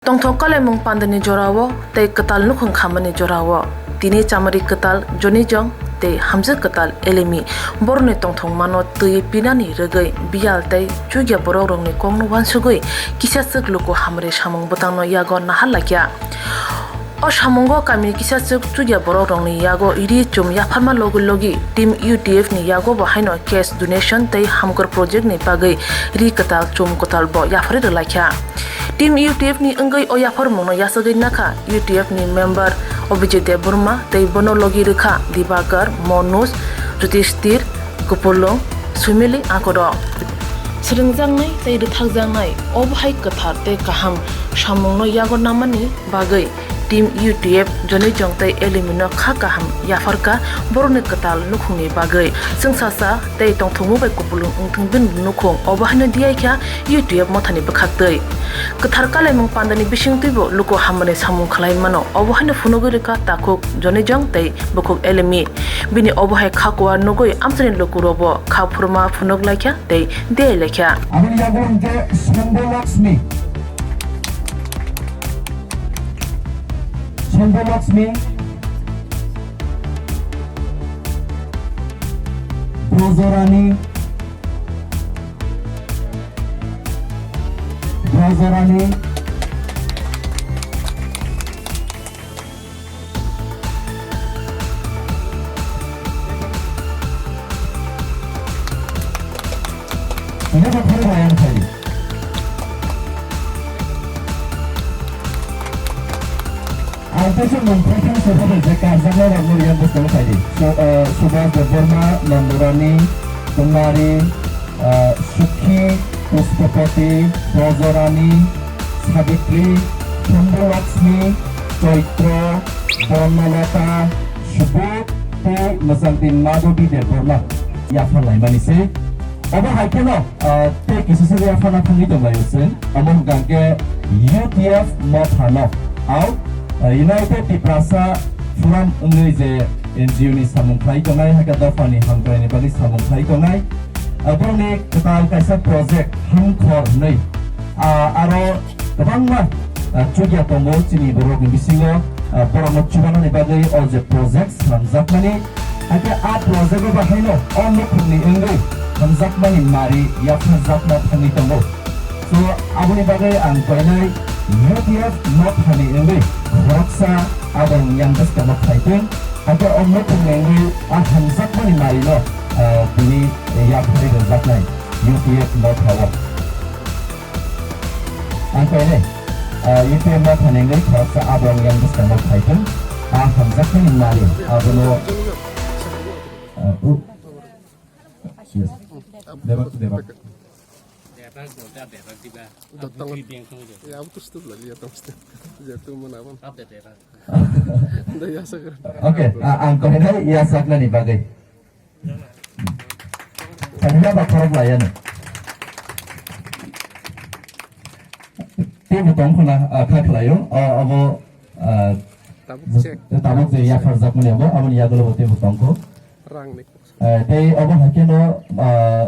Tongthok kalemung pandani jorawo tei ketal nukhung khamani jorawo tini chamari ketal joni jong tei hamza ketal elemi borni tongthong mano tui pinani regai bial tei chugya borok rongni kongno wansugui kisasuk luko hamre samung botangno yago nahalakya o samungo kami kisasuk chugya borok rongni yago iri chum yafarma logi team UTF ni yago bo haino cash donation tei hamkor project ni bagai ri ketal chum kotal bo yafari relakya Tim UTF ni enggai o yafar mungno yasagai naka UTF ni member Obijay Burma tei bono logi rekha Dibakar Monus Yudhishthir Kupulung Sumili akodo Sringjangnai tei rithakjangnai obhai kathar tei kaham samungno yago namani bagai Team UTF joni jong tei elimino kha kaham yafarka boroni ketal nukhungni bagai sungsasa tei tongthungmu bai kupulung ungthungbin nukhung obahano diaikha UTF mothani bakhaktei kethar kalemung pandani bisingtuibo luko hamani samung khlai mano obahano phunogoi reka takuk joni jong tei bukuk elimi bini obahai khakwa nugoi amsani lokurobo kha phurma phunok laikha tei de lekha Abang yagung ke Sundalaksmi Brozorani ini betul yang tadi. Alpesun memperhatikan sebagai zakat yang mulia bersama tadi. Subah Burma, Nandurani, Kumari, Suki, Puspapati, Brozorani, Sabitri, Sundalaksmi, Chaitra, Bornalata, Subut, Te, Masantin Madhuri de Burma. Yafan lain manisi. Abang haikeno, te kisah yafan apa ni dong layusin. Abang gangke UTF Mothano. Out. United di Prasa Furam Ungai je NGO ni samung khai tongai haka dafa ni hangkai ni bagi samung khai tongai abang ni ketal kaisa project hangkor nei aro tabang ma chugya tombo chini borok ni bisingo borok chubana ni bagi all the projects hamzak mani haka project ba haino on ni khuni engai hamzak mani mari ya hamzak ma thani tombo so abuni bagi ang koinai UTF not hani engai raksa abang yang bes kamu kaitin ada omnet mengenai hamzak mani marino ini ya hari rezak lain UTF not hawa angka ini UTF not hani engai raksa abang yang bes kamu kaitin hamzak mani mari abono yes debak Ya putus tuh lah lihat pasti jatuh mana pun. Dah ya sekarang. Oke, angkor ini ya sakna nih bagai. Kanina bakal layan. Tim butong kuna kak layo, abo tabuk je ya farzak mana abo ya golo tim butong ko. Rang nih. Tei abo hakeno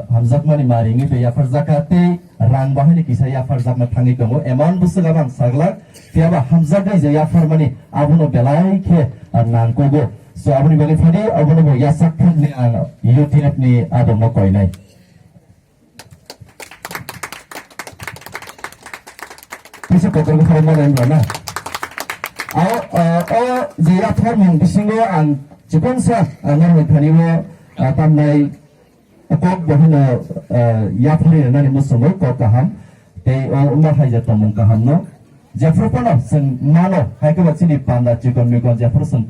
hamzak mani maringi pe ya farzakate rang bahani kisa ya farzak ma thangi kongo emon busuga bang saglak tiaba hamzak je ya farmani abuno belai ke nang kogo so abuni bagi fadi abuno bo ya sakhan ni UTF ni ado mo koi nai bisa kokol ko farma nai na o je ya farming bisingo ang jikonsa nang thani mo tamnai kok bahana yafari nani musumo kok kaham te umma haja tamung kaham no jafro pano sen mano haike bachini panda chikon mikon jafro sen